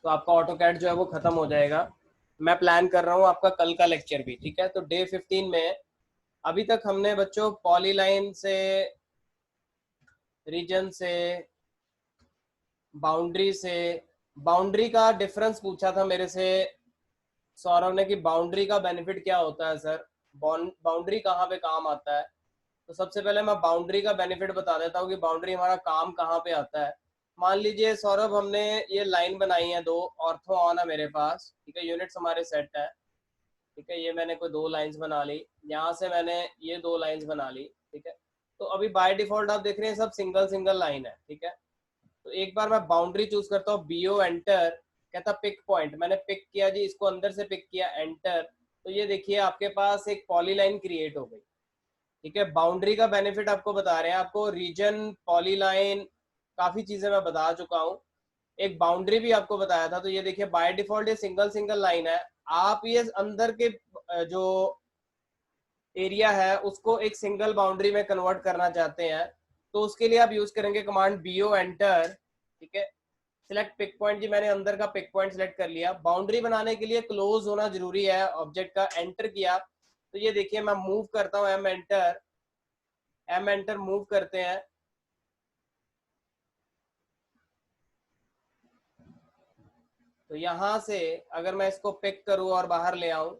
तो आपका auto CAD जो है वो खत्म हो जाएगा। मैं प्लान कर रहा हूँ आपका कल का लेक्चर भी, ठीक है। तो डे 15 में अभी तक हमने बच्चों पॉलीलाइन से, रीजन से, बाउंड्री से, बाउंड्री का डिफरेंस पूछा था मेरे से सौरभ ने कि बाउंड्री का बेनिफिट क्या होता है सर, बाउंड्री कहाँ पे काम आता है। तो सबसे पहले मैं बाउंड्री का बेनिफिट बता देता हूँ कि बाउंड्री हमारा काम कहाँ पे आता है। मान लीजिए सौरभ, हमने ये लाइन बनाई है दो, ऑर्थो ऑन है मेरे पास, ठीक है, यूनिट्स हमारे सेट है, ठीक है। ये मैंने कोई दो लाइंस बना ली, यहाँ से मैंने ये दो लाइंस बना ली, ठीक है। तो अभी बाय डिफॉल्ट आप देख रहे हैं सब सिंगल सिंगल लाइन है, ठीक है। तो एक बार मैं बाउंड्री चूज करता हूँ, बीओ एंटर, कहता पिक पॉइंट, मैंने पिक किया जी, इसको अंदर से पिक किया, एंटर। तो ये देखिए आपके पास एक पॉलीलाइन क्रिएट हो गई, ठीक है। बाउंड्री का बेनिफिट आपको बता रहे हैं, आपको रीजन, पॉलीलाइन, काफी चीजें मैं बता चुका हूँ। एक बाउंड्री भी आपको बताया था। तो ये देखिए बाय डिफॉल्ट ये सिंगल सिंगल लाइन है, आप ये अंदर के जो एरिया है उसको एक सिंगल बाउंड्री में कन्वर्ट करना चाहते हैं, तो उसके लिए आप यूज करेंगे कमांड बीओ एंटर, ठीक है। सिलेक्ट पिक पॉइंट, जी मैंने अंदर का पिक पॉइंट सिलेक्ट कर लिया। बाउंड्री बनाने के लिए क्लोज होना जरूरी है ऑब्जेक्ट का, एंटर किया। तो ये देखिए मैं मूव करता हूँ, M enter, M enter, move करते हैं। तो यहां से अगर मैं इसको पिक करूं और बाहर ले आऊं,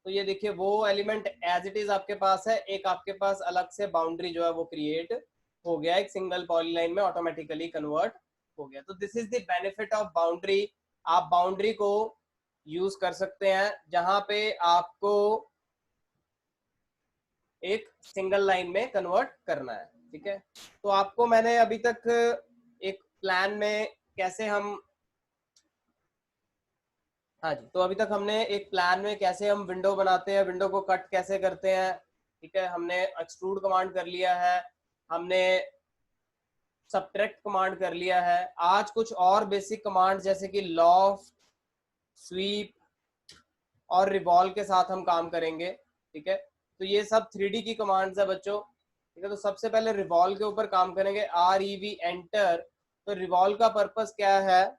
तो ये देखिए वो एलिमेंट एज इट इज आपके पास है, एक आपके पास अलग से बाउंड्री जो है वो क्रिएट हो गया, एक सिंगल पॉलीलाइन में ऑटोमेटिकली कन्वर्ट हो गया। तो this is the benefit of boundary. आप बाउंड्री को यूज कर सकते हैं जहां पे आपको एक सिंगल लाइन में कन्वर्ट करना है, ठीक है। तो आपको मैंने अभी तक एक प्लान में कैसे हम, हाँ जी, तो अभी तक हमने एक प्लान में कैसे हम विंडो बनाते हैं, विंडो को कट कैसे करते हैं, ठीक है। हमने एक्सट्रूड कमांड कर लिया है, हमने सबट्रैक्ट कमांड कर लिया है। आज कुछ और बेसिक कमांड जैसे कि लॉफ्ट, स्वीप और रिवॉल्व के साथ हम काम करेंगे, ठीक है। तो ये सब 3D की कमांड्स है बच्चों, ठीक है। तो सबसे पहले रिवॉल्व के ऊपर काम करेंगे, REV एंटर। तो रिवॉल्व का पर्पस क्या है,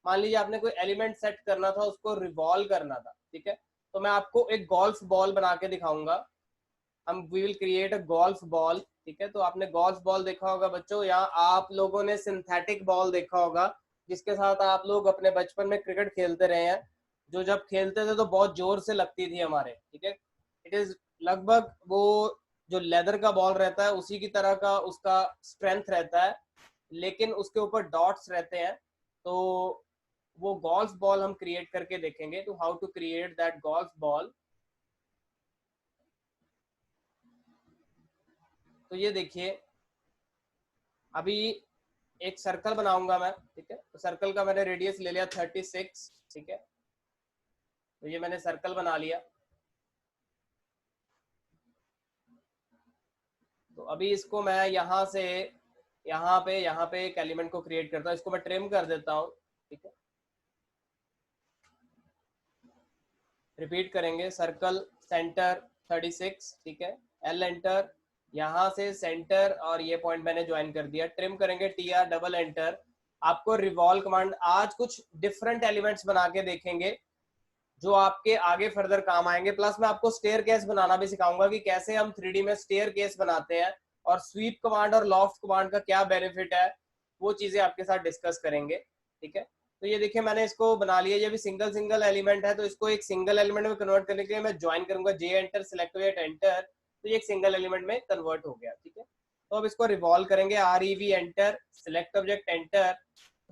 मान लीजिए आपने कोई एलिमेंट सेट करना था, उसको रिवॉल्व करना था, ठीक है। तो मैं आपको एक गोल्फ बॉल बना के दिखाऊंगा, हम we will create a golf ball, ठीक है। तो आपने गोल्फ बॉल देखा होगा बच्चों, यहाँ आप लोगों ने सिंथेटिक बॉल देखा होगा जिसके साथ आप लोग अपने बचपन में क्रिकेट खेलते रहे हैं, जो जब खेलते थे तो बहुत जोर से लगती थी हमारे, ठीक है। इट इज लगभग वो जो लेदर का बॉल रहता है उसी की तरह का उसका स्ट्रेंथ रहता है, लेकिन उसके ऊपर डॉट्स रहते हैं। तो वो गोल्फ बॉल हम क्रिएट करके देखेंगे। तो how to create that golf ball, तो ये देखिए अभी एक सर्कल बनाऊंगा मैं, ठीक है। तो सर्कल का मैंने रेडियस ले लिया 36, ठीक है। तो ये मैंने सर्कल बना लिया। तो अभी इसको मैं यहाँ पे एक एलिमेंट को क्रिएट करता हूँ, इसको मैं ट्रिम कर देता हूँ, ठीक है। रिपीट करेंगे, सर्कल सेंटर 36, ठीक है, एल एंटर, यहाँ से सेंटर और ये पॉइंट मैंने ज्वाइन कर दिया, ट्रिम करेंगे, TR डबल एंटर। आपको रिवॉल्व कमांड, आज कुछ डिफरेंट एलिमेंट्स बना के देखेंगे जो आपके आगे फर्दर काम आएंगे। प्लस मैं आपको स्टेयर केस बनाना भी सिखाऊंगा कि कैसे हम 3D में स्टेयर केस बनाते हैं, और स्वीप कमांड और लॉफ्ट कमांड का क्या बेनिफिट है, वो चीजें आपके साथ डिस्कस करेंगे, ठीक है। तो ये देखिए मैंने इसको बना लिया, ये भी सिंगल सिंगल एलिमेंट है, तो इसको एक सिंगल एलिमेंट में कन्वर्ट करने के लिए मैं ज्वाइन करूंगा, J एंटर, सिलेक्ट एंटर। तो ये एक सिंगल एलिमेंट में कन्वर्ट हो गया, ठीक है। तो अब इसको रिवॉल्व करेंगे, REV enter, select object enter.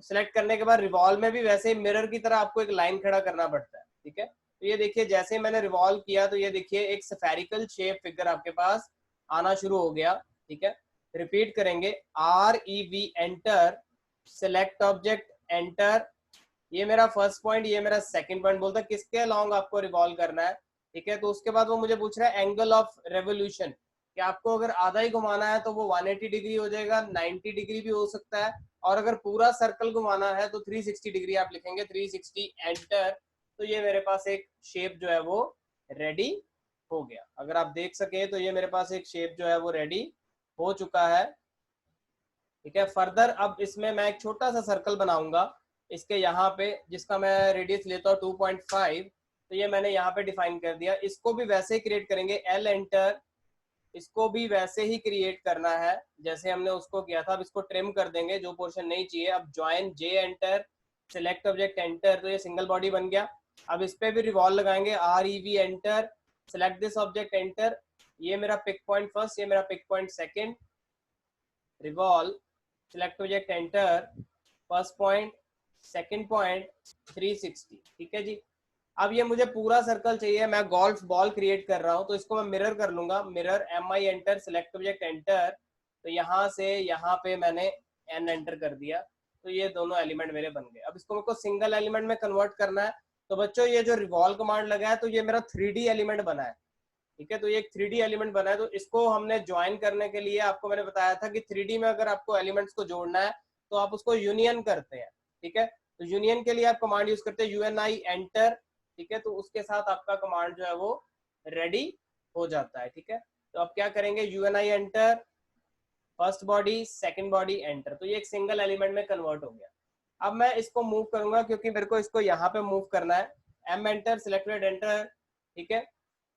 Select करने के बाद रिवॉल्व में भी वैसे ही मिरर की तरह आपको एक लाइन खड़ा करना पड़ता है, ठीक है। तो ये देखिए जैसे ही मैंने रिवॉल्व किया तो ये देखिए एक स्फेरिकल शेप फिगर आपके पास आना शुरू हो गया, ठीक है। रिपीट करेंगे, REV enter, select object enter. ये मेरा फर्स्ट पॉइंट, ये मेरा सेकंड पॉइंट, बोलता है किसके अलोंग आपको रिवॉल्व करना है, ठीक है। तो उसके बाद वो मुझे पूछ रहा है एंगल ऑफ रेवोल्यूशन, कि आपको अगर आधा ही घुमाना है तो वो 180 डिग्री हो जाएगा, 90 डिग्री भी हो सकता है, और अगर पूरा सर्कल घुमाना है तो 360 डिग्री आप लिखेंगे, 360 एंटर। तो ये मेरे पास एक शेप जो है वो रेडी हो गया। अगर आप देख सके तो ये मेरे पास एक शेप जो है वो रेडी हो चुका है, ठीक है। फर्दर अब इसमें मैं एक छोटा सा सर्कल बनाऊंगा, इसके यहाँ पे, जिसका मैं रेडियस लेता हूँ 2.5, तो ये मैंने यहाँ पे डिफाइन कर दिया। इसको भी वैसे ही क्रिएट करेंगे, एल एंटर, इसको भी वैसे ही क्रिएट करना है जैसे हमने उसको किया था। अब इसको ट्रिम कर देंगे जो पोर्शन नहीं चाहिए। अब ज्वाइन जे एंटर, सिलेक्ट ऑब्जेक्ट एंटर, तो ये सिंगल बॉडी बन गया। अब इस पे भी रिवॉल्व लगाएंगे, R E V enter, select this object enter, ये मेरा पिक पॉइंट फर्स्ट, ये मेरा pick point second, revolve, select object enter, first point, second point, 360। ठीक है जी। अब ये मुझे पूरा सर्कल चाहिए, मैं गोल्फ बॉल क्रिएट कर रहा हूँ, तो इसको मैं मिरर कर लूंगा, mirror M I enter, select object enter, तो यहाँ से यहाँ पे मैंने एन एंटर कर दिया, तो ये दोनों एलिमेंट मेरे बन गए। अब इसको मेरे को सिंगल एलिमेंट में कन्वर्ट करना है। तो बच्चों ये जो रिवॉल्व कमांड लगा है, तो ये मेरा 3D एलिमेंट बना है। ठीक है, तो ये एक 3D एलिमेंट बना है। तो इसको हमने ज्वाइन करने के लिए आपको मैंने बताया था कि 3D में अगर आपको एलिमेंट्स को जोड़ना है तो आप उसको यूनियन करते हैं। ठीक है, तो यूनियन के लिए आप कमांड यूज करते हैं यूएनआई एंटर। ठीक है, तो उसके साथ आपका कमांड जो है वो रेडी हो जाता है। ठीक है, तो अब क्या करेंगे, Uni enter, first body, second body enter, तो ये एक सिंगल एलिमेंट में कन्वर्ट हो गया। अब मैं इसको मूव करूंगा क्योंकि मेरे को इसको यहाँ पे मूव करना है, एम एंटर, सिलेक्टेड एंटर। ठीक है,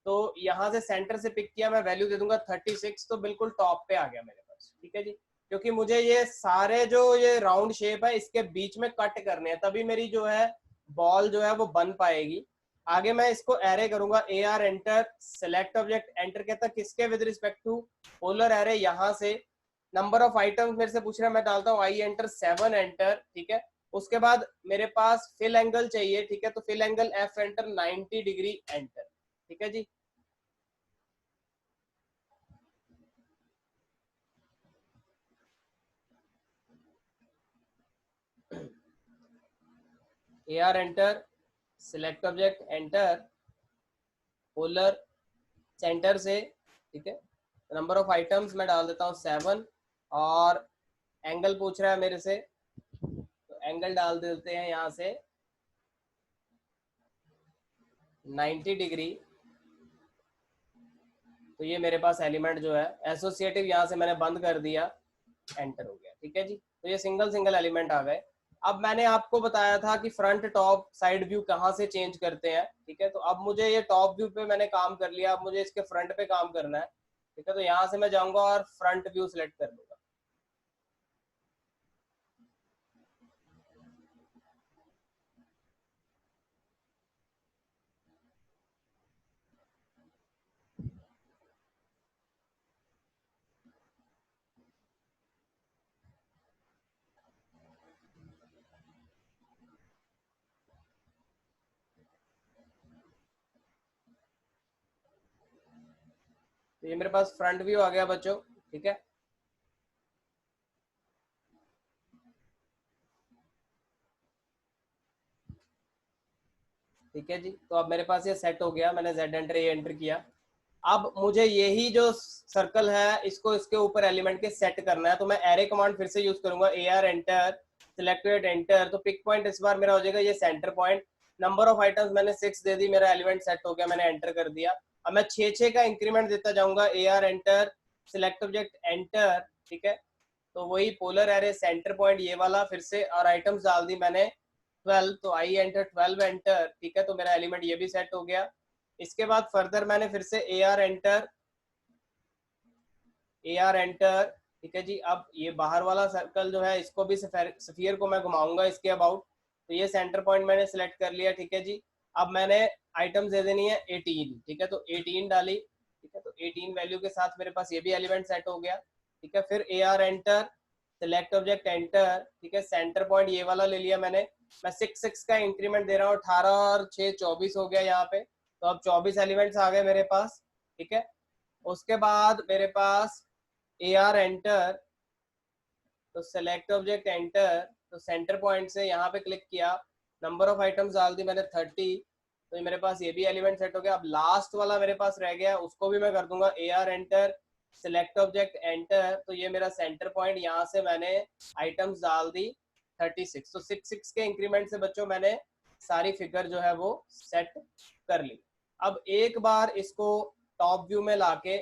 तो यहाँ से सेंटर से पिक किया, मैं वैल्यू दे दूंगा 36, तो बिल्कुल टॉप पे आ गया मेरे पास। ठीक है जी, क्योंकि मुझे ये सारे जो ये राउंड शेप है इसके बीच में कट करने हैं, तभी मेरी जो है बॉल जो है वो बन पाएगी। आगे मैं इसको एरे करूंगा, A R enter, select object enter, कहता किसके with respect to, polar array. यहाँ से नंबर ऑफ आइटम्स मेरे से पूछ रहा है, मैं डालता हूँ आई एंटर, 7 एंटर। ठीक है, उसके बाद मेरे पास फिल एंगल चाहिए। ठीक है, तो fill angle F enter, 90 degree enter. ठीक है जी, A R enter, select object enter, polar center से। ठीक है, नंबर ऑफ आइटम्स मैं डाल देता हूँ 7, और एंगल पूछ रहा है मेरे से, तो एंगल डाल देते हैं यहाँ से 90 डिग्री। तो ये मेरे पास एलिमेंट जो है एसोसिएटिव यहाँ से मैंने बंद कर दिया, एंटर हो गया। ठीक है जी, तो ये सिंगल सिंगल एलिमेंट आ गए। अब मैंने आपको बताया था कि फ्रंट टॉप साइड व्यू कहाँ से चेंज करते हैं। ठीक है, तो अब मुझे ये टॉप व्यू पे मैंने काम कर लिया, अब मुझे इसके फ्रंट पे काम करना है। ठीक है, तो यहाँ से मैं जाऊंगा और फ्रंट व्यू सिलेक्ट कर लूंगा। तो ये मेरे पास फ्रंट व्यू आ गया बच्चों। ठीक है, ठीक है जी, तो अब मेरे पास ये सेट हो गया, मैंने जेड एंटर ए एंटर किया। अब मुझे यही जो सर्कल है इसको इसके ऊपर एलिमेंट के सेट करना है, तो मैं एरे कमांड फिर से यूज करूंगा, A R enter, selected enter, तो पिक पॉइंट इस बार मेरा हो जाएगा ये centre point. Number of items मैंने 6 दे दी, मेरा एलिमेंट सेट हो गया, मैंने एंटर कर दिया। अब मैं 6 का इंक्रीमेंट देता जाऊंगा, ए R enter, select object enter. ठीक है, तो वही पोलर एरे सेंटर पॉइंट ये वाला फिर से, और आइटम्स डाल दी मैंने 12, तो आई एंटर, 12 एंटर। ठीक है, तो मेरा एलिमेंट ये भी सेट हो गया। इसके बाद फर्दर मैंने फिर से ए आर एंटर, ए आर एंटर। ठीक है जी, अब ये बाहर वाला सर्कल जो है इसको भी सफियर को मैं घुमाऊंगा इसके अबाउट, तो ये सेंटर पॉइंट मैंने सिलेक्ट कर लिया। ठीक है जी, अब मैंने आइटम्स दे देनी है 18। ठीक है, तो 18 डाली। ठीक है, तो 18 वैल्यू के साथ मेरे पास ये भी एलिमेंट सेट हो गया। ठीक है, फिर ए R enter, select object enter. ठीक है, सेंटर पॉइंट ये वाला ले लिया मैंने, मैं 6 का इंक्रीमेंट दे रहा हूँ, 18 और 6 24 हो गया यहाँ पे, तो अब 24 एलिमेंट्स आ गए मेरे पास। ठीक है, उसके बाद मेरे पास ए आर एंटर, तो सेलेक्ट ऑब्जेक्ट एंटर, तो सेंटर पॉइंट से यहाँ पे क्लिक किया, नंबर ऑफ आइटम्स डाल दी मैंने 30, तो ये मेरे पास ये भी एलिमेंट सेट हो गया। अब लास्ट वाला मेरे पास रह गया, उसको भी मैं कर दूंगा ए R enter, select object enter, तो ये मेरा सेंटर पॉइंट, यहाँ से मैंने आइटम्स डाल दी 36, तो 6 के इंक्रीमेंट से बच्चों मैंने सारी फिगर जो है वो सेट कर ली। अब एक बार इसको टॉप व्यू में लाके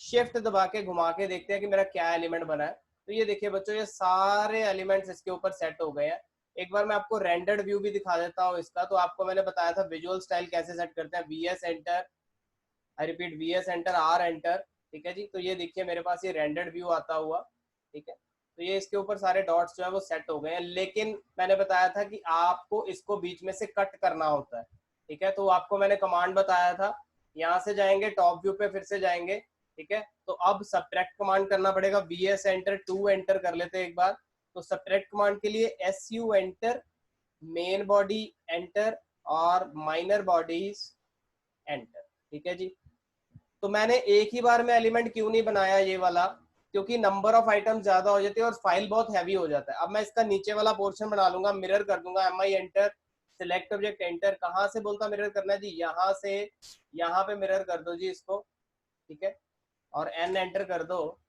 शिफ्ट दबा के घुमा के देखते हैं कि मेरा क्या एलिमेंट बना है। तो ये देखिए बच्चों, ये सारे एलिमेंट्स इसके ऊपर सेट हो गए हैं। एक बार मैं आपको रेंडर्ड व्यू भी दिखा देता हूँ इसका। तो आपको मैंने बताया था विजुअल स्टाइल कैसे सेट करते हैं, VS enter, I repeat VS enter, R enter, ठीक है जी। तो ये देखिए मेरे पास ये रेंडर्ड व्यू आता हुआ, ठीक है। तो ये इसके ऊपर सारे डॉट्स जो है वो सेट हो गए हैं, लेकिन मैंने बताया था कि आपको इसको बीच में से कट करना होता है, ठीक है। तो आपको मैंने कमांड बताया था, यहाँ से जाएंगे टॉप व्यू पे, फिर से जाएंगे, ठीक है। तो अब सब्ट्रैक्ट कमांड करना पड़ेगा, VS एंटर 2 एंटर कर लेते हैं एक बार। तो सब्ट्रैक्ट कमांड के लिए SU enter, main body enter और माइनर बॉडीज एंटर, ठीक है जी। तो मैंने एक ही बार में एलिमेंट क्यों नहीं बनाया ये वाला, क्योंकि नंबर ऑफ आइटम ज्यादा हो जाते हैं और फाइल बहुत हैवी हो जाता है। अब मैं इसका नीचे वाला पोर्शन बना लूंगा, मिरर कर दूंगा, MI enter, select object enter. कहाँ से बोलता मिरर करना है जी, यहाँ से यहाँ पे मिरर कर दो जी इसको, ठीक है, और N एंटर कर दो।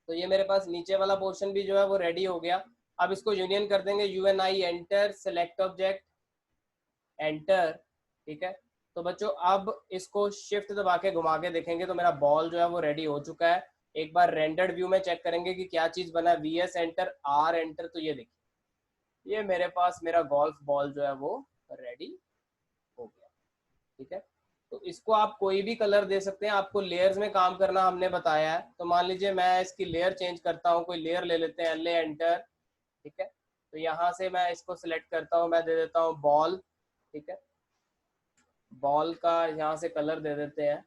तो ये मेरे पास नीचे वाला पोर्शन भी जो है वो रेडी हो गया। अब इसको यूनियन कर देंगे, UNI enter, select object enter, ठीक है। तो बच्चों अब इसको शिफ्ट दबा के घुमा के देखेंगे तो मेरा बॉल जो है वो रेडी हो चुका है। एक बार रेंडर्ड व्यू में चेक करेंगे कि क्या चीज बना, VS एंटर, R एंटर। तो ये देखिए ये मेरे पास मेरा गोल्फ बॉल जो है वो रेडी हो गया, ठीक है। तो इसको आप कोई भी कलर दे सकते हैं, आपको लेयर्स में काम करना हमने बताया है। तो मान लीजिए मैं इसकी लेयर चेंज करता हूँ, कोई लेयर ले लेते हैं, LA एंटर, ठीक है। तो यहाँ से मैं इसको सिलेक्ट करता हूँ, मैं दे देता हूँ बॉल, ठीक है। बॉल का यहाँ से कलर दे देते हैं।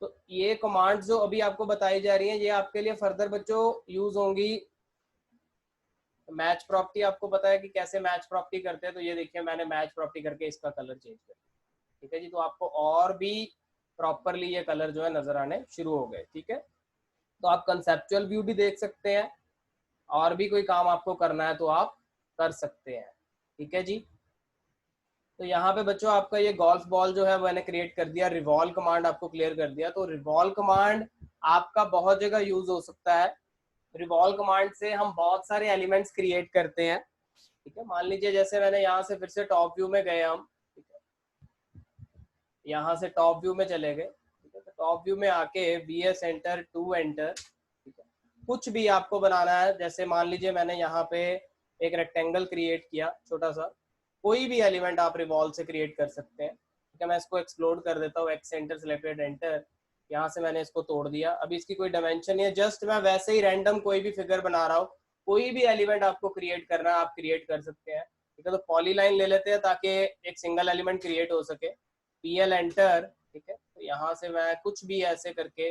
तो ये कमांड जो अभी आपको बताई जा रही है ये आपके लिए फर्दर बच्चों यूज होंगी। मैच प्रॉपर्टी आपको पता है कि कैसे मैच प्रॉपर्टी करते हैं, तो ये देखिए मैंने मैच प्रॉपर्टी करके इसका कलर चेंज कर दिया, ठीक है जी। तो आपको और भी प्रॉपरली ये कलर जो है नजर आने शुरू हो गए, ठीक है। तो आप कंसेप्चुअल व्यू भी देख सकते हैं, और भी कोई काम आपको करना है तो आप कर सकते हैं, ठीक है जी। तो यहाँ पे बच्चों आपका ये गोल्फ बॉल जो है मैंने क्रिएट कर दिया, रिवॉल्व कमांड आपको क्लियर कर दिया। तो रिवॉल्व कमांड आपका बहुत जगह यूज हो सकता है। रिवॉल्व कमांड से हम बहुत सारे एलिमेंट्स क्रिएट करते हैं, ठीक है। मान लीजिए जैसे मैंने यहाँ से फिर से टॉप व्यू में गए हम, ठीक है, यहाँ से टॉप व्यू में चले गए, ठीक है। तो टॉप व्यू में आके VS एंटर 2 एंटर, ठीक है। कुछ भी आपको बनाना है, जैसे मान लीजिए मैंने यहाँ पे एक रेक्टेंगल क्रिएट किया छोटा सा, कोई भी एलिमेंट आप रिवॉल्व से क्रिएट कर सकते हैं, ठीक है। मैं इसको एक्सप्लोड कर देता हूँ, X एंटर, सिलेक्टेड एंटर, यहाँ से मैंने इसको तोड़ दिया। अभी इसकी कोई डायमेंशन नहीं है, जस्ट मैं वैसे ही रैंडम कोई भी फिगर बना रहा हूँ। कोई भी एलिमेंट आपको क्रिएट करना है आप क्रिएट कर सकते हैं, ठीक है। तो पॉलीलाइन ले लेते हैं ताकि एक सिंगल एलिमेंट क्रिएट हो सके, PL एंटर, ठीक है। तो यहाँ से मैं कुछ भी ऐसे करके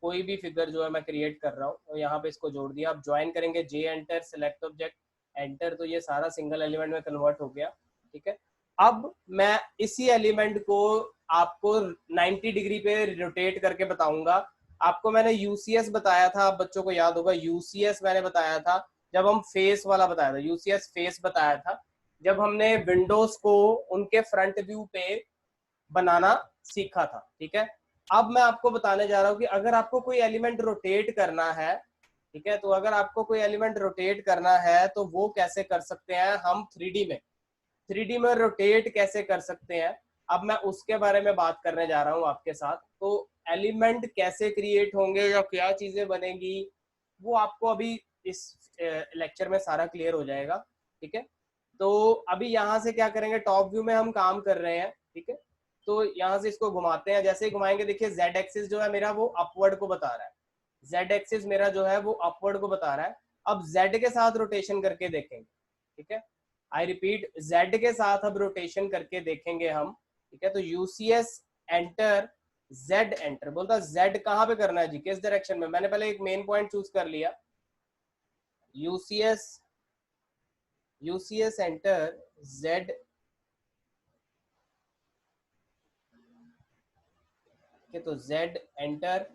कोई भी फिगर जो है मैं क्रिएट कर रहा हूँ, तो यहाँ पे इसको जोड़ दिया। अब ज्वाइन करेंगे, J enter, select object enter, तो ये सारा सिंगल एलिमेंट में कन्वर्ट हो गया, ठीक है। अब मैं इसी एलिमेंट को आपको 90 डिग्री पे रोटेट करके बताऊंगा। आपको मैंने UCS बताया था, आप बच्चों को याद होगा, UCS मैंने बताया था जब हम फेस वाला बताया था, UCS फेस बताया था जब हमने विंडोज को उनके फ्रंट व्यू पे बनाना सीखा था, ठीक है। अब मैं आपको बताने जा रहा हूँ कि अगर आपको कोई एलिमेंट रोटेट करना है, ठीक है, तो अगर आपको कोई एलिमेंट रोटेट करना है तो वो कैसे कर सकते हैं हम 3D में रोटेट कैसे कर सकते हैं, अब मैं उसके बारे में बात करने जा रहा हूँ आपके साथ। तो एलिमेंट कैसे क्रिएट होंगे या क्या चीजें बनेगी वो आपको अभी इस लेक्चर में सारा क्लियर हो जाएगा, ठीक है। तो अभी यहाँ से क्या करेंगे, टॉप व्यू में हम काम कर रहे हैं, ठीक है। तो यहाँ से इसको घुमाते हैं, जैसे ही घुमाएंगे देखिए Z एक्सिस जो है मेरा वो अपवर्ड को बता रहा है, Z एक्सिस मेरा जो है वो अपवर्ड को बता रहा है। अब Z के साथ रोटेशन करके देखेंगे, ठीक है। आई रिपीट, Z के साथ अब रोटेशन करके देखेंगे हम, ठीक है। तो UCS एंटर, Z एंटर, बोलता Z कहाँ पे करना है जी, किस डायरेक्शन में। मैंने पहले एक मेन पॉइंट चूज कर लिया, UCS एंटर Z के, तो Z एंटर,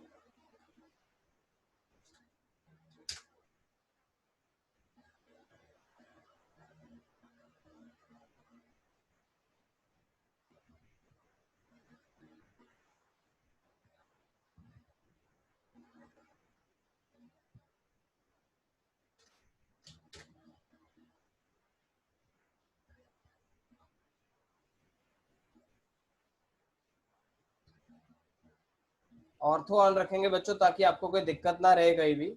ऑर्थो ऑन रखेंगे बच्चों ताकि आपको कोई दिक्कत ना रहे कहीं भी।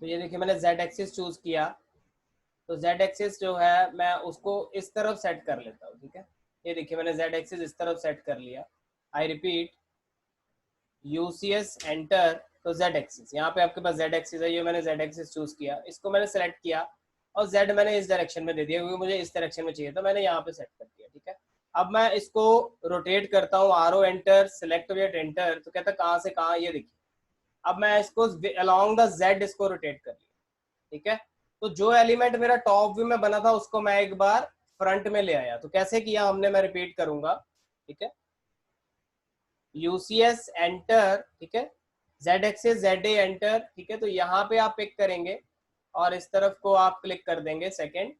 तो ये देखिए मैंने जेड एक्सिस चूज किया, तो जेड एक्सिस जो है मैं उसको इस तरफ सेट कर लेता हूँ, ठीक है। ये देखिए मैंने जेड एक्सिस इस तरफ सेट कर लिया। आई रिपीट, यूसीएस एंटर, तो जेड एक्सिस, यहाँ पे आपके पास जेड एक्सिस है, ये मैंने जेड एक्सिस चूज किया, इसको मैंने सेलेक्ट किया और जेड मैंने इस डायरेक्शन में दे दिया क्योंकि मुझे इस डायरेक्शन में चाहिए, तो मैंने यहाँ पे सेट कर दिया, ठीक है। अब मैं इसको रोटेट करता हूँ, R O enter, select object enter, तो कहता है कहाँ से कहाँ, ये देखिए अब मैं इसको अलोंग द जेड इसको रोटेट कर लिया, ठीक है। तो जो एलिमेंट मेरा टॉप व्यू में बना था उसको मैं एक बार फ्रंट में ले आया, तो कैसे किया हमने, मैं रिपीट करूंगा, ठीक है। यूसीएस एंटर, ठीक है, Z axis Z A enter, ठीक है। तो यहाँ पे आप पिक करेंगे और इस तरफ को आप क्लिक कर देंगे सेकंड,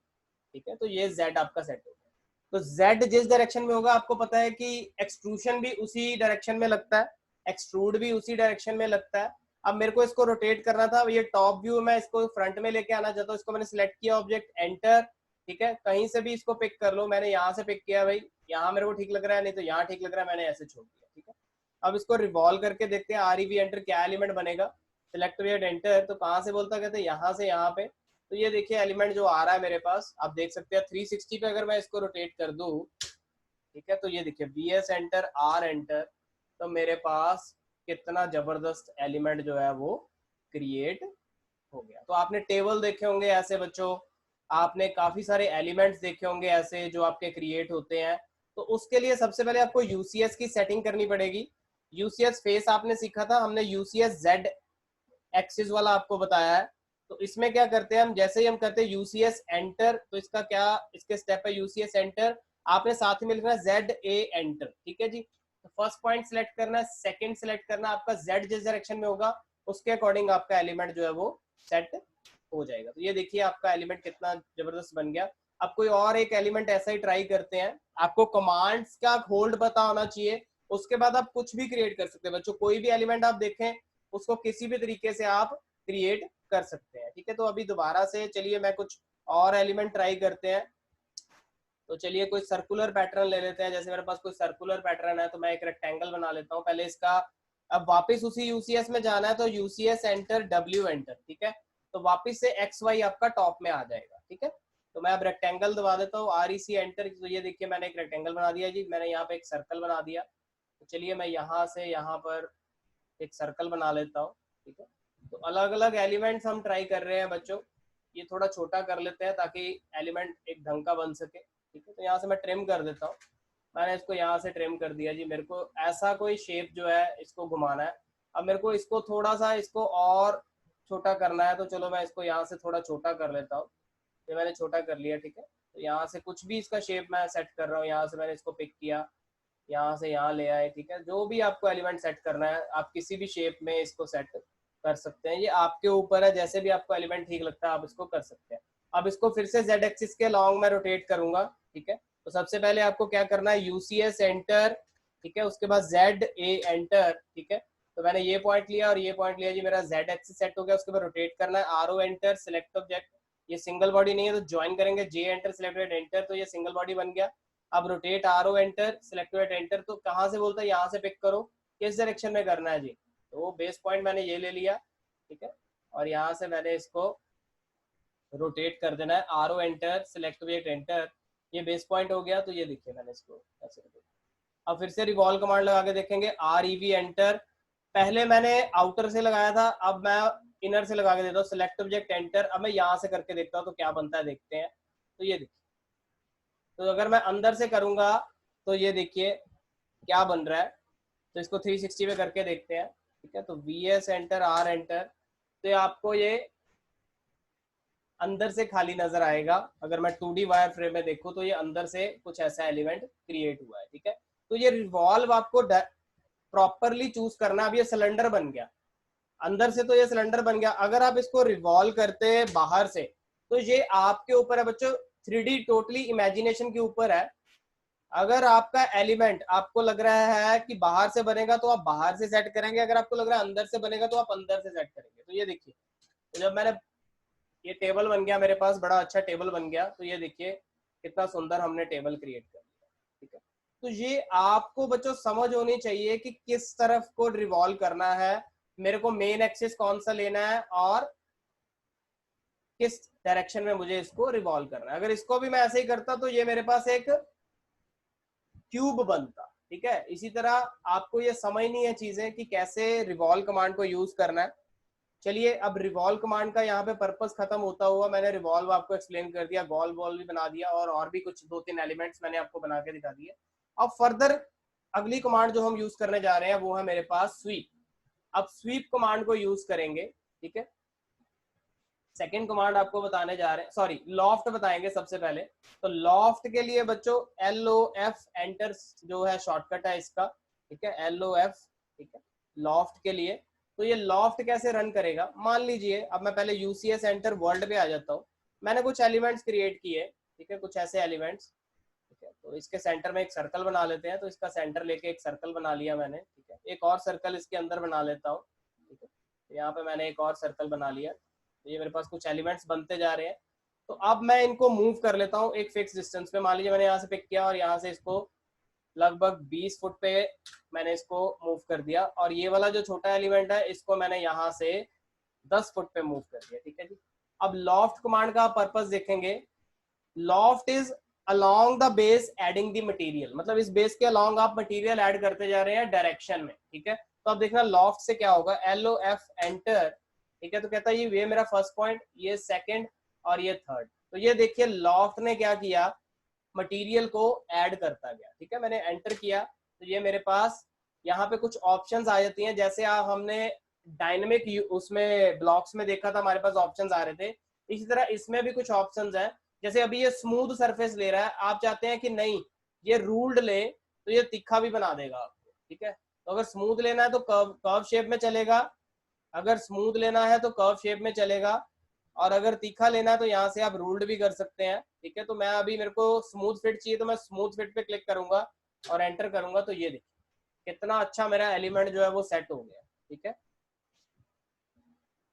ठीक है। तो ये जेड आपका सेट हो गया। तो जेड जिस डायरेक्शन में होगा आपको पता है कि एक्सट्रूशन भी उसी डायरेक्शन में लगता है, एक्सट्रूड भी उसी डायरेक्शन में लगता है। अब मेरे को इसको रोटेट करना था, ये टॉप व्यू में इसको फ्रंट में लेके आना चाहता हूँ, इसको मैंने सिलेक्ट किया, ऑब्जेक्ट एंटर, ठीक है। कहीं से भी इसको पिक कर लो, मैंने यहाँ से पिक किया, भाई यहाँ मेरे को ठीक लग रहा है, नहीं तो यहाँ ठीक लग रहा है, मैंने ऐसे छोड़ दिया, ठीक है। अब इसको रिवॉल्व करके देखते हैं, आर ई वी एंटर क्या एलिमेंट बनेगा, सिलेक्ट ऑब्जेक्ट एंटर, तो कहाँ से बोलता, कहते हैं यहाँ से यहाँ पे। तो ये देखिए एलिमेंट जो आ रहा है मेरे पास, आप देख सकते हैं 360 पे अगर मैं इसको रोटेट कर दूं, ठीक है, तो ये देखिए B S enter, R enter, तो मेरे पास कितना जबरदस्त एलिमेंट जो है वो क्रिएट हो गया। तो आपने टेबल देखे होंगे ऐसे बच्चों, आपने काफी सारे एलिमेंट्स देखे होंगे ऐसे जो आपके क्रिएट होते हैं। तो उसके लिए सबसे पहले आपको यूसीएस की सेटिंग करनी पड़ेगी। यूसीएस फेस आपने सीखा था, हमने यूसीएस जेड एक्सिस वाला आपको बताया है। तो इसमें क्या करते हैं हम, जैसे ही हम करते हैं यूसीएस एंटर, तो इसका क्या, इसके स्टेप है यूसीएस एंटर, आपने साथ में लिखना है जेड ए एंटर, ठीक है जी। तो फर्स्ट पॉइंट सिलेक्ट करना है, सेकंड सिलेक्ट करना है, आपका जेड जिस डायरेक्शन में होगा उसके अकॉर्डिंग आपका एलिमेंट जो है वो सेट हो जाएगा। तो ये देखिए आपका एलिमेंट कितना जबरदस्त बन गया। अब कोई और एक एलिमेंट ऐसा ही ट्राई करते हैं। आपको कमांड्स का होल्ड पता होना चाहिए, उसके बाद आप कुछ भी क्रिएट कर सकते हैं बच्चों, कोई भी एलिमेंट आप देखें उसको किसी भी तरीके से आप क्रिएट कर सकते हैं, ठीक है। तो अभी दोबारा से चलिए मैं कुछ और एलिमेंट ट्राई करते हैं। तो चलिए कोई सर्कुलर पैटर्न ले लेते हैं, जैसे मेरे पास कोई सर्कुलर पैटर्न है तो मैं एक रेक्टेंगल बना लेता हूँ पहले इसका। अब वापस उसी यूसीएस में जाना है तो यूसीएस एंटर, डब्ल्यू एंटर, ठीक है। तो वापस से एक्स वाई आपका टॉप में आ जाएगा, ठीक है। तो मैं अब रेक्टेंगल दबा देता हूँ, आर ई सी एंटर, तो ये देखिए मैंने एक रेक्टेंगल बना दिया जी, मैंने यहाँ पे एक सर्कल बना दिया। तो चलिए मैं यहाँ से यहाँ पर एक सर्कल बना लेता हूँ, ठीक है। तो अलग अलग एलिमेंट्स हम ट्राई कर रहे हैं बच्चों, ये थोड़ा छोटा कर लेते हैं ताकि एलिमेंट एक ढंग का बन सके, ठीक है। तो यहाँ से मैं ट्रिम कर देता हूँ, मैंने इसको यहाँ से ट्रिम कर दिया जी। मेरे को ऐसा कोई शेप जो है इसको घुमाना है। अब मेरे को इसको थोड़ा सा इसको और छोटा करना है, तो चलो मैं इसको यहाँ से थोड़ा छोटा कर लेता हूँ। ये मैंने छोटा कर लिया, ठीक है। तो यहाँ से कुछ भी इसका शेप मैं सेट कर रहा हूँ, यहाँ से मैंने इसको पिक किया, यहाँ से यहाँ ले आए, ठीक है। जो भी आपको एलिमेंट सेट करना है आप किसी भी शेप में इसको सेट कर सकते हैं, ये आपके ऊपर है, जैसे भी आपको एलिमेंट ठीक लगता है आप इसको कर सकते हैं। अब इसको फिर से जेड एक्सिस के लॉन्ग में रोटेट करूंगा, ठीक है। तो सबसे पहले आपको क्या करना है, यूसीएस एंटर, ठीक है, उसके बाद जेड ए एंटर, ठीक है। तो मैंने ये पॉइंट लिया और ये पॉइंट लिया जी, मेरा जेड एक्सिस सेट हो गया। उसके बाद रोटेट करना है, R O enter, select object, ये सिंगल बॉडी नहीं है तो ज्वाइन करेंगे, जे एंटर, सिलेक्ट एंटर, तो ये सिंगल बॉडी बन गया। अब rotate, R O enter, select enter, तो कहाँ से बोलता है, यहाँ से पिक करो, किस डायरेक्शन में करना है जी। तो बेस पॉइंट मैंने ये ले लिया, ठीक है। और यहाँ से मैंने इसको रोटेट कर देना है, R O enter, select object enter, ये बेस पॉइंट हो गया। तो ये देखिए मैंने इसको ऐसे, अब फिर से रिवॉल्व कमांड लगा के देखेंगे, आर ई वी एंटर, पहले मैंने आउटर से लगाया था, अब मैं इनर से लगा के देता हूँ, सिलेक्ट ऑब्जेक्ट एंटर। अब मैं यहाँ से करके देखता हूँ तो क्या बनता है, देखते हैं। तो ये देखिए, तो अगर मैं अंदर से करूंगा तो ये देखिए क्या बन रहा है। तो इसको 360 पे करके देखते हैं, ठीक है। तो V S enter, R enter, तो आपको ये अंदर से खाली नजर आएगा। अगर मैं 2D वायर फ्रेम में देखूं तो ये अंदर से कुछ ऐसा एलिमेंट क्रिएट हुआ है, ठीक है। तो ये रिवॉल्व आपको प्रॉपरली चूज करना। अब ये सिलेंडर बन गया अंदर से, तो ये सिलेंडर बन गया। अगर आप इसको रिवॉल्व करते हैं बाहर से तो ये आपके ऊपर है बच्चों, 3D टोटली इमेजिनेशन के ऊपर है। अगर आपका एलिमेंट आपको लग रहा है कि बाहर से बनेगा तो आप बाहर से सेट करेंगे, अगर आपको लग रहा है अंदर से बनेगा तो आप अंदर से सेट करेंगे। तो ये देखिए, तो जब मैंने ये टेबल बन गया मेरे पास, बड़ा अच्छा टेबल बन गया। तो ये देखिए कितना सुंदर हमने टेबल क्रिएट कर लिया, ठीक है। तो ये आपको बच्चों समझ होनी चाहिए कि किस तरफ को रिवॉल्व करना है, मेरे को मेन एक्सिस कौन सा लेना है और किस डायरेक्शन में मुझे इसको रिवॉल्व करना है। अगर इसको भी मैं ऐसे ही करता तो ये मेरे पास एक क्यूब बनता, ठीक है। इसी तरह आपको ये समझनी है चीजें कि कैसे रिवॉल्व कमांड को यूज करना है। चलिए अब रिवॉल्व कमांड का यहाँ पे पर्पस खत्म होता हुआ मैंने रिवॉल्व आपको एक्सप्लेन कर दिया, गोल बॉल भी बना दिया और भी कुछ 2-3 एलिमेंट्स मैंने आपको बना के दिखा दिए। अब फर्दर अगली कमांड जो हम यूज करने जा रहे हैं वो है मेरे पास स्वीप। अब स्वीप कमांड को यूज करेंगे, ठीक है। सेकेंड कमांड आपको बताने जा रहे हैं, सॉरी लॉफ्ट बताएंगे सबसे पहले। तो लॉफ्ट के लिए बच्चों LOF एंटर जो है शॉर्टकट है इसका, ठीक है, LOF, ठीक है, लॉफ्ट के लिए। तो ये लॉफ्ट कैसे रन करेगा, मान लीजिए अब मैं पहले UCS एंटर वर्ल्ड पे आ जाता हूँ। मैंने कुछ एलिमेंट्स क्रिएट किए, ठीक है, कुछ ऐसे एलिमेंट्स, ठीक है। तो इसके सेंटर में एक सर्कल बना लेते हैं, तो इसका सेंटर लेके एक सर्कल बना लिया मैंने, ठीक है। एक और सर्कल इसके अंदर बना लेता हूँ, ठीक है। तो यहाँ पे मैंने एक और सर्कल बना लिया। तो ये मेरे पास कुछ एलिमेंट्स बनते जा रहे हैं। तो अब मैं इनको मूव कर लेता हूँ एक फिक्स डिस्टेंस पे। मान लीजिए मैंने यहाँ से पिक किया और यहाँ से इसको लगभग 20 फुट पे मैंने इसको मूव कर दिया, और ये वाला जो छोटा एलिमेंट है इसको मैंने यहाँ से 10 फुट पे मूव कर दिया, ठीक है जी। अब लॉफ्ट कमांड का पर्पस देखेंगे। Loft is along the base adding the material, मतलब इस बेस के अलोंग आप मटेरियल ऐड करते जा रहे हैं डायरेक्शन में, ठीक है। तो अब देखना लॉफ्ट से क्या होगा, LOF एंटर, ठीक है। तो कहता है ये मेरा फर्स्ट पॉइंट, ये सेकंड और ये थर्ड। तो ये देखिए लॉफ्ट ने क्या किया, मटेरियल को ऐड करता गया, ठीक है। मैंने एंटर किया तो ये मेरे पास यहाँ पे कुछ ऑप्शंस आ जाती हैं, जैसे हमने डायनेमिक उसमें ब्लॉक्स में देखा था हमारे पास ऑप्शंस आ रहे थे, इसी तरह इसमें भी कुछ ऑप्शंस हैं। जैसे अभी ये स्मूथ सरफेस ले रहा है, आप चाहते हैं कि नहीं ये रूल्ड ले तो ये तिखा भी बना देगा आपको, ठीक है। तो अगर स्मूथ लेना है तो कर्व शेप में चलेगा, अगर स्मूथ लेना है तो कर्व शेप में चलेगा, और अगर तीखा लेना है तो यहाँ से आप रूल्ड भी कर सकते हैं, ठीक है। तो मैं अभी मेरे को स्मूथ फिट चाहिए तो मैं स्मूथ फिट पे क्लिक करूंगा और एंटर करूंगा, तो ये देखिए कितना अच्छा मेरा एलिमेंट जो है वो सेट हो गया, ठीक है।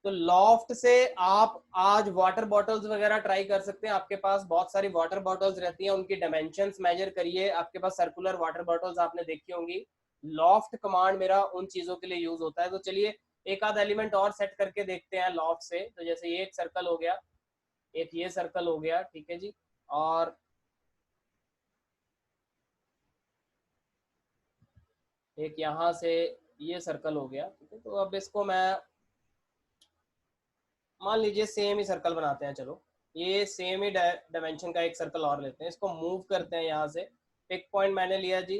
तो लॉफ्ट से आप आज वाटर बॉटल्स वगैरह ट्राई कर सकते हैं। आपके पास बहुत सारी वाटर बॉटल्स रहती हैं, उनकी डायमेंशंस मेजर करिए। आपके पास सर्कुलर वाटर बॉटल्स आपने देखी होंगी। लॉफ्ट कमांड मेरा उन चीजों के लिए यूज होता है। तो चलिए एक आध एलिमेंट और सेट करके देखते हैं लॉफ्ट से। तो जैसे ये एक सर्कल हो गया, एक ये सर्कल हो गया, ठीक है जी, और एक यहाँ से ये सर्कल हो गया, ठीक है। तो अब इसको मैं मान लीजिए सेम ही सर्कल बनाते हैं, चलो ये सेम ही डायमेंशन का एक सर्कल और लेते हैं, इसको मूव करते हैं। यहाँ से पिक पॉइंट मैंने लिया जी,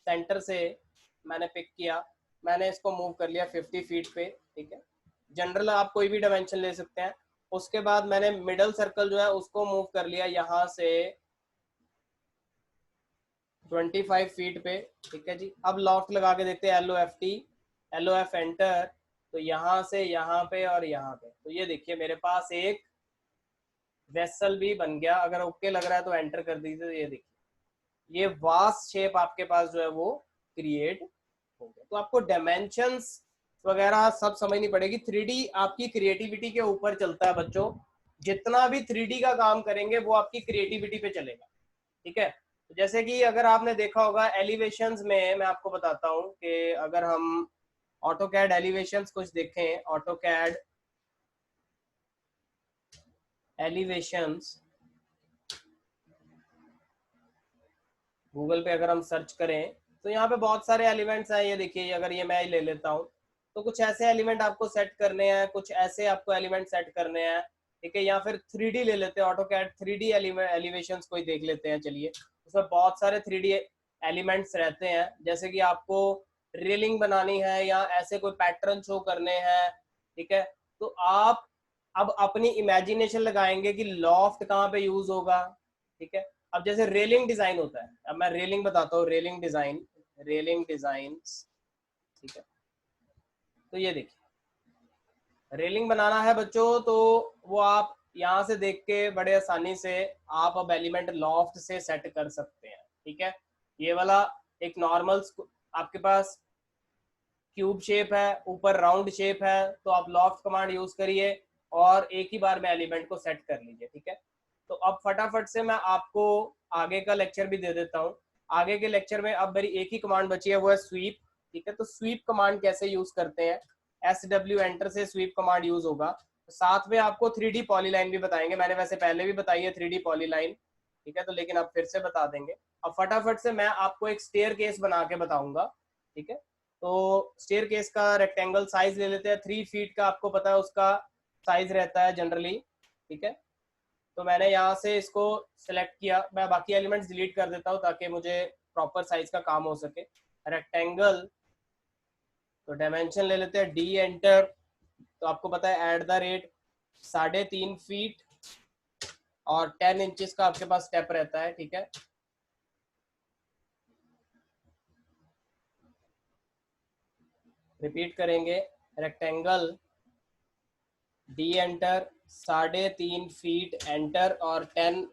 सेंटर से मैंने पिक किया, मैंने इसको मूव कर लिया 50 फीट पे, ठीक है। जनरल आप कोई भी डायमेंशन ले सकते हैं। उसके बाद मैंने मिडल सर्कल जो है उसको मूव कर लिया यहाँ से 25 फीट पे, ठीक है जी। अब लॉफ्ट लगा के देखते हैं, LOF एंटर, तो यहाँ से यहाँ पे और यहाँ पे, तो ये देखिए मेरे पास एक वेसल भी बन गया। अगर ओके लग रहा है तो एंटर कर दीजिए। तो ये देखिए ये वास्ट शेप आपके पास जो है वो क्रिएट हो गया। तो आपको डायमेंशंस वगैरह सब समझनी पड़ेगी। 3D आपकी क्रिएटिविटी के ऊपर चलता है बच्चों, जितना भी 3D का काम करेंगे वो आपकी क्रिएटिविटी पे चलेगा, ठीक है। तो जैसे कि अगर आपने देखा होगा एलिवेशंस में, मैं आपको बताता हूँ कि अगर हम ऑटोकैड एलिवेशंस कुछ देखें, ऑटोकैड एलिवेशंस गूगल पे अगर हम सर्च करें तो यहाँ पे बहुत सारे एलिमेंट्स हैं। ये देखिए अगर ये मैं ले लेता हूँ तो कुछ ऐसे एलिमेंट आपको सेट करने हैं, कुछ ऐसे आपको एलिमेंट सेट करने हैं, ठीक है। या फिर 3D ले लेते हैं, ऑटोकैड 3D एलिवेशंस कोई देख लेते हैं। चलिए उसमें बहुत सारे 3D एलिमेंट्स रहते हैं, जैसे कि आपको रेलिंग बनानी है या ऐसे कोई पैटर्न शो करने हैं, ठीक है। तो आप अब अपनी इमेजिनेशन लगाएंगे कि लॉफ्ट कहाँ पे यूज होगा, ठीक है। अब जैसे रेलिंग डिजाइन होता है, अब मैं रेलिंग बताता हूँ, रेलिंग डिजाइन, ठीक है। तो ये देखिए रेलिंग बनाना है बच्चों, तो वो आप यहाँ से देख के बड़े आसानी से आप अब एलिमेंट लॉफ्ट से सेट कर सकते हैं, ठीक है। ये वाला एक नॉर्मल आपके पास क्यूब शेप है, ऊपर राउंड शेप है, तो आप लॉफ्ट कमांड यूज करिए और एक ही बार में एलिमेंट को सेट कर लीजिए, ठीक है। तो अब फटाफट से मैं आपको आगे का लेक्चर भी दे देता हूँ। आगे के लेक्चर में अब मेरी एक ही कमांड बची है, वो है स्वीप, ठीक है। तो स्वीप कमांड कैसे यूज करते हैं, SW एंटर से स्वीप कमांड यूज होगा। साथ में आपको 3D पॉलीलाइन भी बताएंगे, मैंने वैसे पहले भी बताई है 3D पॉलीलाइन, ठीक है, तो लेकिन अब फिर से बता देंगे। अब फटाफट से मैं आपको एक स्टेयर केस बना के बताऊंगा, ठीक है। तो स्टेयर केस का रेक्टेंगल साइज ले लेते हैं, 3 फीट का आपको पता है उसका साइज रहता है जनरली, ठीक है। तो मैंने यहाँ से इसको सिलेक्ट किया, मैं बाकी एलिमेंट्स डिलीट कर देता हूँ ताकि मुझे प्रॉपर साइज का काम हो सके। रेक्टेंगल, तो डायमेंशन ले लेते हैं, डी एंटर, तो आपको पता है @ 3.5 फीट और 10 इंचेस का आपके पास स्टेप रहता है, ठीक है। रिपीट करेंगे, rectangle, D enter, 3.5 feet enter और 10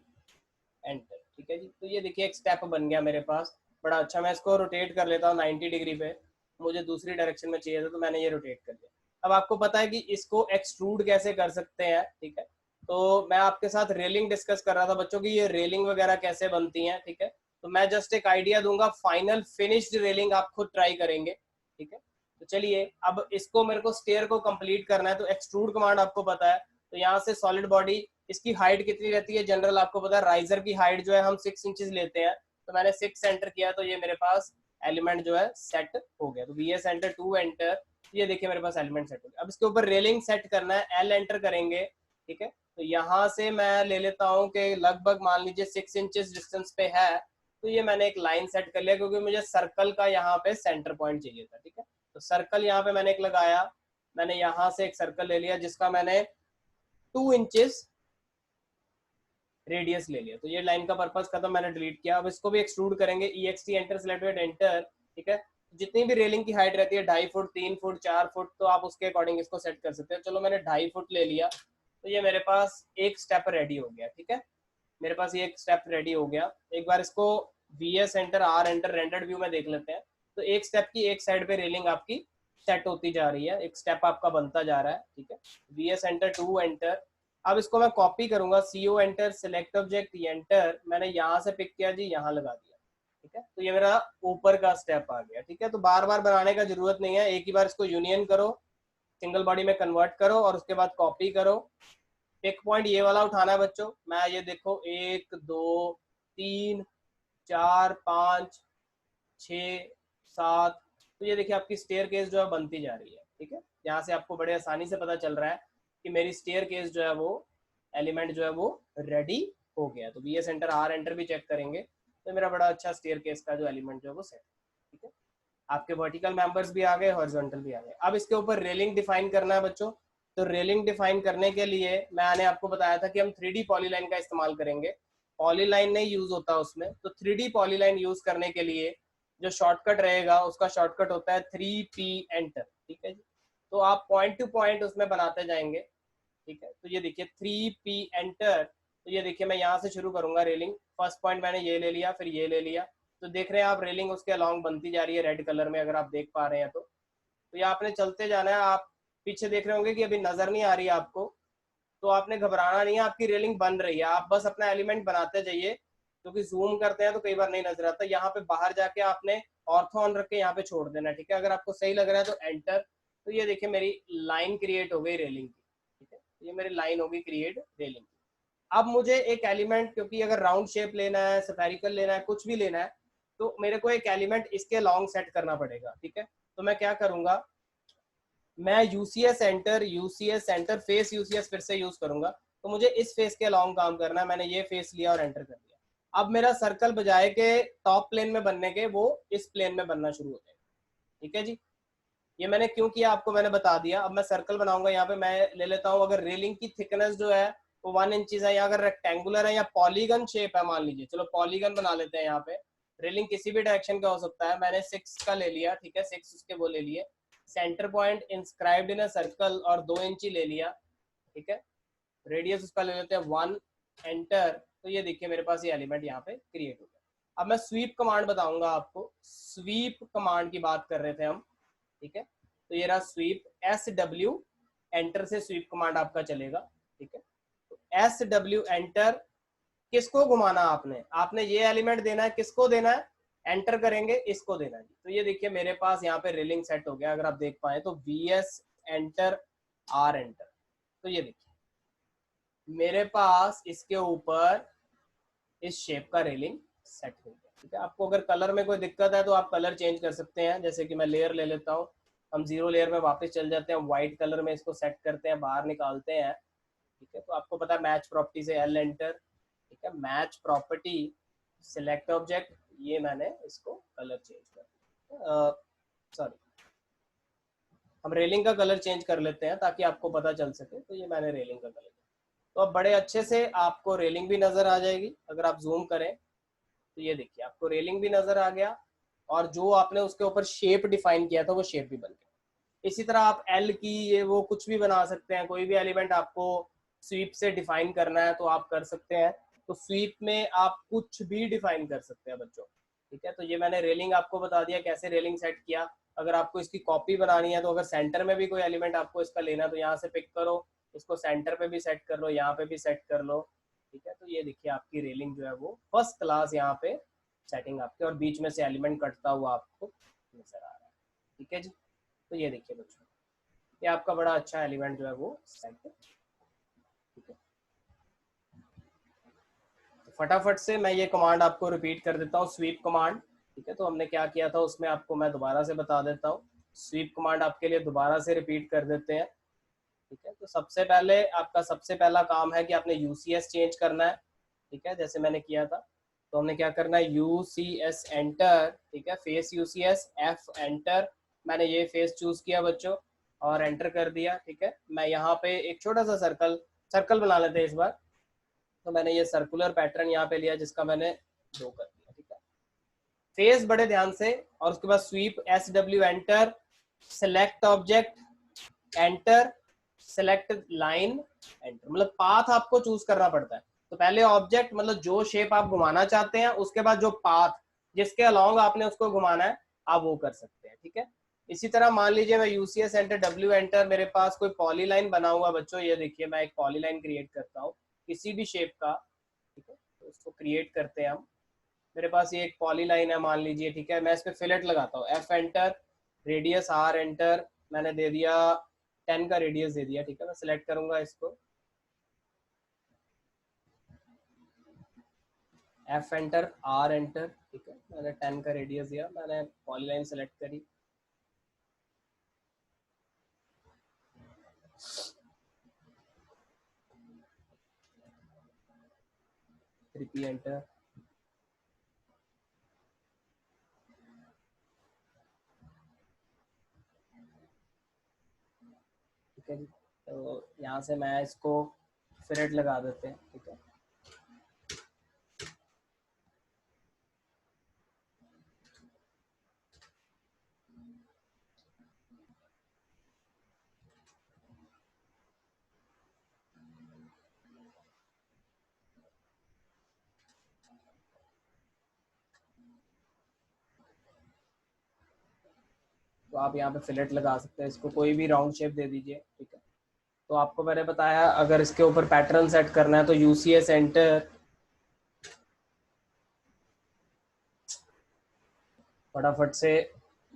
एंटर, ठीक है जी। तो ये देखिए एक स्टेप बन गया मेरे पास, बड़ा अच्छा। मैं इसको रोटेट कर लेता हूँ 90 डिग्री पे, मुझे दूसरी डायरेक्शन में चाहिए था तो मैंने ये रोटेट कर लिया। अब आपको पता है कि इसको एक्सट्रूड कैसे कर सकते हैं, ठीक है। तो मैं आपके साथ रेलिंग डिस्कस कर रहा था बच्चों की, ये रेलिंग वगैरह कैसे बनती हैं, ठीक है। तो मैं जस्ट एक आइडिया दूंगा, फाइनल फिनिश्ड रेलिंग आप खुद ट्राई करेंगे, ठीक है। तो चलिए अब इसको, मेरे को स्टेयर को कंप्लीट करना है, तो एक्सट्रूड कमांड आपको पता है। तो यहाँ से सॉलिड बॉडी, इसकी हाइट कितनी रहती है जनरल आपको पता है, राइजर की हाइट जो है हम 6 इंचेस लेते हैं, तो मैंने 6 एंटर किया, तो ये मेरे पास एलिमेंट जो है सेट हो गया। तो VS एंटर 2 एंटर, ये देखिए मेरे पास एलिमेंट सेट हो गया। अब इसके ऊपर रेलिंग सेट करना है, L एंटर करेंगे, ठीक है। तो यहाँ से मैं ले लेता हूँ कि लगभग मान लीजिए 6 इंचेस डिस्टेंस पे है, तो ये मैंने एक लाइन सेट कर लिया क्योंकि मुझे सर्कल का यहाँ पे सेंटर पॉइंट चाहिए था, ठीक है। तो सर्कल यहाँ पे मैंने एक लगाया, मैंने यहाँ से एक सर्कल ले लिया जिसका मैंने 2 इंचेस रेडियस ले लिया। तो ये लाइन का पर्पस खत्म, मैंने डिलीट किया। अब इसको भी एक्सट्रूड करेंगे, EXT एंटर, सिलेक्टेड एंटर, ठीक है। जितनी भी रेलिंग की हाइट रहती है 2.5 फुट, 3 फुट, 4 फुट, तो आप उसके अकॉर्डिंग इसको सेट कर सकते हैं। चलो मैंने 2.5 फुट ले लिया, तो ये मेरे पास एक स्टेप रेडी हो गया, ठीक है। मेरे पास ये एक स्टेप रेडी हो गया। एक बार इसको VS enter, R enter, rendered view में देख लेते हैं। तो एक स्टेप की एक साइड पे रेलिंग आपकी सेट होती जा रही है, एक स्टेप आपका बनता जा रहा है, ठीक है। VS एंटर 2 एंटर, अब इसको मैं कॉपी करूंगा, CO enter, select object enter, मैंने यहाँ से पिक किया जी, यहाँ लगा दिया, ठीक है। तो ये मेरा ऊपर का स्टेप आ गया, ठीक है। तो बार बार बनाने का जरूरत नहीं है, एक ही बार इसको यूनियन करो, सिंगल बॉडी में कन्वर्ट करो और उसके बाद कॉपी करो। पिक पॉइंट ये वाला उठाना है बच्चों, मैं ये देखो 1 2 3 4 5 6 7, तो ये देखिए आपकी स्टेयर केस जो है बनती जा रही है, ठीक है। यहाँ से आपको बड़े आसानी से पता चल रहा है कि मेरी स्टेयर केस जो है वो एलिमेंट जो है वो रेडी हो गया। तो VS एंटर, R एंटर भी चेक करेंगे, तो मेरा बड़ा अच्छा स्टेयर केस का जो एलिमेंट जो है वो सेट, ठीक है। आपके वर्टिकल मेंबर्स भी आ गए, हॉरिजॉन्टल भी आ गए। अब इसके ऊपर रेलिंग डिफाइन करना है बच्चों। तो रेलिंग डिफाइन करने के लिए मैंने आपको बताया था कि हम 3D पॉलीलाइन का इस्तेमाल करेंगे, पॉलीलाइन नहीं यूज होता उसमें। तो 3D पॉलीलाइन यूज करने के लिए जो शॉर्टकट रहेगा उसका शॉर्टकट होता है 3P एंटर, ठीक है जी। तो आप पॉइंट टू पॉइंट उसमें बनाते जाएंगे, ठीक है। तो ये देखिए 3P एंटर, तो ये देखिए मैं यहाँ से शुरू करूंगा रेलिंग, फर्स्ट पॉइंट मैंने ये ले लिया, फिर ये ले लिया, तो देख रहे हैं आप रेलिंग उसके अलोंग बनती जा रही है रेड कलर में, अगर आप देख पा रहे हैं तो ये आपने चलते जाना है। आप पीछे देख रहे होंगे कि अभी नजर नहीं आ रही है आपको, तो आपने घबराना नहीं है, आपकी रेलिंग बन रही है, आप बस अपना एलिमेंट बनाते जाइए, क्योंकि जूम करते हैं तो कई बार नहीं नजर आता। यहाँ पे बाहर जाके आपने ऑर्थो ऑन रख के यहाँ पे छोड़ देना, ठीक है। अगर आपको सही लग रहा है तो एंटर, तो ये देखिए मेरी लाइन क्रिएट हो गई रेलिंग की, ठीक है। ये मेरी लाइन होगी क्रिएट रेलिंग की। अब मुझे एक एलिमेंट, क्योंकि अगर राउंड शेप लेना है, स्फेरिकल लेना है, कुछ भी लेना है, तो मेरे को एक एलिमेंट इसके लॉन्ग सेट करना पड़ेगा, ठीक है। तो मैं क्या करूंगा, मैं यूसीएस एंटर, फेस यूसीएस फिर से यूज करूंगा। तो मुझे इस फेस के लॉन्ग काम करना है, मैंने ये फेस लिया और एंटर कर दिया। अब मेरा सर्कल बजाय के टॉप प्लेन में बनने के वो इस प्लेन में बनना शुरू हो जाएगा, ठीक है जी। ये मैंने क्यों किया आपको मैंने बता दिया। अब मैं सर्कल बनाऊंगा, यहाँ पे मैं ले लेता हूँ, अगर रेलिंग की थिकनेस जो है वो 1 इंचेस है, या अगर रेक्टेंगुलर है या पॉलीगन शेप है, मान लीजिए, चलो पॉलीगन बना लेते हैं। यहाँ पे रेलिंग किसी भी डायरेक्शन का हो सकता है, मैंने 6 का ले लिया, ठीक है, 6 उसके वो ले लिए। Centre point inscribed in a circle और 2 इंची ले लिया, ठीक है। रेडियस उसका ले लेते हैं 1 एंटर, तो ये देखिए मेरे पास ये एलिमेंट यहाँ पे क्रिएट हो गया। अब मैं स्वीप कमांड बताऊंगा आपको, स्वीप कमांड की बात कर रहे थे हम, ठीक है। तो ये रहा स्वीप, SW एंटर से स्वीप कमांड आपका चलेगा, ठीक है। तो SW एंटर, किसको घुमाना आपने, आपने ये एलिमेंट देना है, किसको देना है, एंटर करेंगे इसको देना है। तो ये देखिए मेरे पास यहाँ पे रेलिंग सेट हो गया, अगर आप देख पाए तो VS एंटर, R एंटर, तो ये देखिए मेरे पास इसके ऊपर इस शेप का रेलिंग सेट हो गया, ठीक है। आपको अगर कलर में कोई दिक्कत है तो आप कलर चेंज कर सकते हैं, जैसे कि मैं लेयर ले लेता हूँ, हम 0 लेयर में वापस चल जाते हैं, व्हाइट कलर में इसको सेट करते हैं, बाहर निकालते हैं, ठीक है। तो आपको पता है मैच प्रॉपर्टी से एल एंटर, ठीक है, मैच प्रॉपर्टी सिलेक्ट ऑब्जेक्ट, ये मैंने इसको कलर चेंज कर सॉरी हम रेलिंग का कलर चेंज कर लेते हैं ताकि आपको पता चल सके। तो ये मैंने रेलिंग का कलर, तो अब बड़े अच्छे से आपको रेलिंग भी नजर आ जाएगी। अगर आप जूम करें तो ये देखिए आपको रेलिंग भी नजर आ गया, और जो आपने उसके ऊपर शेप डिफाइन किया था वो शेप भी बन गया। इसी तरह आप एल की ये वो कुछ भी बना सकते हैं, कोई भी एलिमेंट आपको स्वीप से डिफाइन करना है तो आप कर सकते हैं। तो स्वीप में आप कुछ भी डिफाइन कर सकते हैं बच्चों, ठीक है। तो ये मैंने रेलिंग आपको बता दिया कैसे रेलिंग सेट किया। अगर आपको इसकी कॉपी बनानी है तो अगर सेंटर में भी कोई एलिमेंट आपको इसका लेना है तो यहाँ से पिक करो, इसको सेंटर पे भी सेट कर लो, यहाँ पे भी सेट कर लो, ठीक है। तो ये देखिए आपकी रेलिंग जो है वो फर्स्ट क्लास यहाँ पे सेटिंग आपके, और बीच में से एलिमेंट कटता हुआ आपको नजर आ रहा है, ठीक है जी। तो ये देखिए बच्चों ये आपका बड़ा अच्छा एलिमेंट जो है वो सेट है, ठीक है। तो फटाफट से मैं ये कमांड आपको रिपीट कर देता हूँ, स्वीप कमांड, ठीक है। तो हमने क्या किया था उसमें आपको मैं दोबारा से बता देता हूँ। स्वीप कमांड आपके लिए दोबारा से रिपीट कर देते हैं, ठीक है। तो सबसे पहले आपका सबसे पहला काम है कि आपने यूसीएस चेंज करना है, ठीक है, जैसे मैंने किया था। तो हमने क्या करना है, यूसीएस एंटर, ठीक है, फेस यूसीएस एफ एंटर, मैंने ये फेस चूज किया बच्चों और एंटर कर दिया, ठीक है। मैं यहाँ पे एक छोटा सा सर्कल बना लेते हैं इस बार। तो मैंने ये सर्कुलर पैटर्न यहाँ पे लिया जिसका मैंने ड्रॉ कर दिया, ठीक है। फेस बड़े ध्यान से, और उसके बाद sweep S W enter, select object enter, select line enter, मतलब पाथ आपको चूज करना पड़ता है। तो पहले ऑब्जेक्ट मतलब जो शेप आप घुमाना चाहते हैं, उसके बाद जो पाथ जिसके अलोंग आपने उसको घुमाना है आप वो कर सकते हैं, ठीक है। इसी तरह मान लीजिए मैं यूसीएस एंटर डब्ल्यू एंटर, मेरे पास कोई पॉली लाइन बना हुआ बच्चों, ये देखिए मैं एक पॉली लाइन क्रिएट करता हूँ किसी भी शेप का, ठीक है। तो उसको क्रिएट करते हैं हम। मेरे पास ये एक पॉली लाइन है मान लीजिए, ठीक है। मैं इस पर फिलेट लगाता हूँ, F enter, radius R enter, मैंने दे दिया 10 का रेडियस दे दिया, ठीक है। मैं सिलेक्ट करूंगा इसको, एफ एंटर आर एंटर, ठीक है। मैंने 10 का रेडियस दिया, मैंने पॉलीलाइन सेलेक्ट करी, रिपी एंटर, ठीक है जी। तो यहाँ से मैं इसको फिलेट लगा देते हैं, ठीक है। तो आप यहाँ पे फिलेट लगा सकते हैं, इसको कोई भी राउंड शेप दे दीजिए, ठीक है। तो आपको मैंने बताया अगर इसके ऊपर पैटर्न सेट करना है तो यूसीएस एंटर, फटाफट से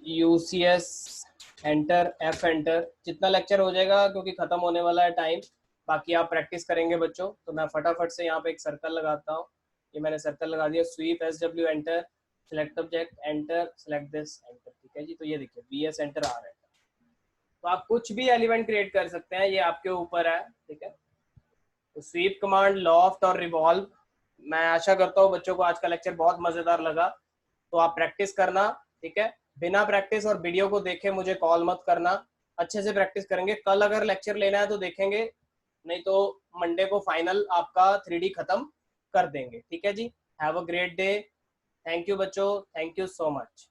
यूसीएस एंटर एफ एंटर, जितना लेक्चर हो जाएगा क्योंकि खत्म होने वाला है टाइम, बाकी आप प्रैक्टिस करेंगे बच्चों। तो मैं फटाफट से यहाँ पे एक सर्कल लगाता हूँ, ये मैंने सर्कल लगा दिया, sweep S W enter, select object enter, select this enter, ठीक है जी। तो ये देखिए वी एस एंटर आ रहा है। तो आप कुछ भी एलिमेंट क्रिएट कर सकते हैं, ये आपके ऊपर है, ठीक है। तो स्वीप कमांड, लॉफ्ट और रिवॉल्व, मैं आशा करता हूँ बच्चों को आज का लेक्चर बहुत मजेदार लगा। तो आप प्रैक्टिस करना, ठीक है। बिना प्रैक्टिस और वीडियो को देखे मुझे कॉल मत करना, अच्छे से प्रैक्टिस करेंगे। कल अगर लेक्चर लेना है तो देखेंगे, नहीं तो मंडे को फाइनल आपका 3D खत्म कर देंगे, ठीक है जी। Have a great day, thank you बच्चों, थैंक यू सो मच।